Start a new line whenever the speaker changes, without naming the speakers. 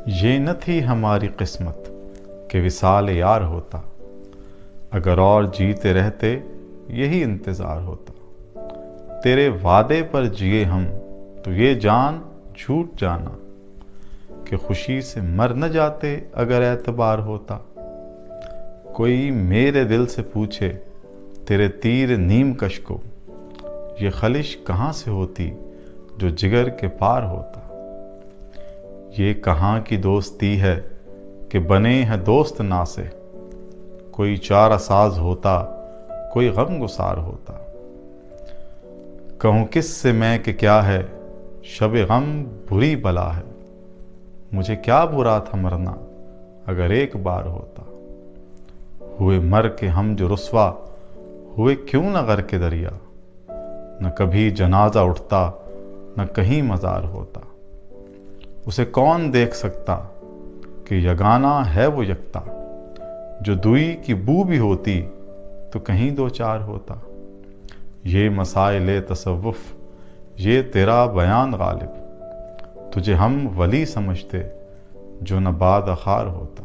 یہ نہ تھی ہماری قسمت کہ وصال یار ہوتا، اگر اور جیتے رہتے یہی انتظار ہوتا۔ تیرے وعدے پر جیے ہم تو یہ جان جھوٹ جانا کہ خوشی سے مر نہ جاتے اگر اعتبار ہوتا۔ کوئی میرے دل سے پوچھے تیرے تیر نیم کش کو، یہ خلش کہاں سے ہوتی جو جگر کے پار ہوتا۔ یہ کہاں کی دوستی ہے کہ بنے ہیں دوست ناسے، کوئی چارہ ساز ہوتا کوئی غم گسار ہوتا۔ کہوں کس سے میں کہ کیا ہے شب غم بری بلا ہے، مجھے کیا برا تھا مرنا اگر ایک بار ہوتا۔ ہوئے مر کے ہم جو رسوا ہوئے کیوں نہ غرق دریا، نہ کبھی جنازہ اٹھتا نہ کہیں مزار ہوتا۔ اسے کون دیکھ سکتا کہ یگانہ ہے وہ یکتا، جو دوئی کی بو بھی ہوتی تو کہیں دو چار ہوتا۔ یہ مسائل تصوف یہ تیرا بیان غالب، تجھے ہم ولی سمجھتے جو نہ باد خار ہوتا۔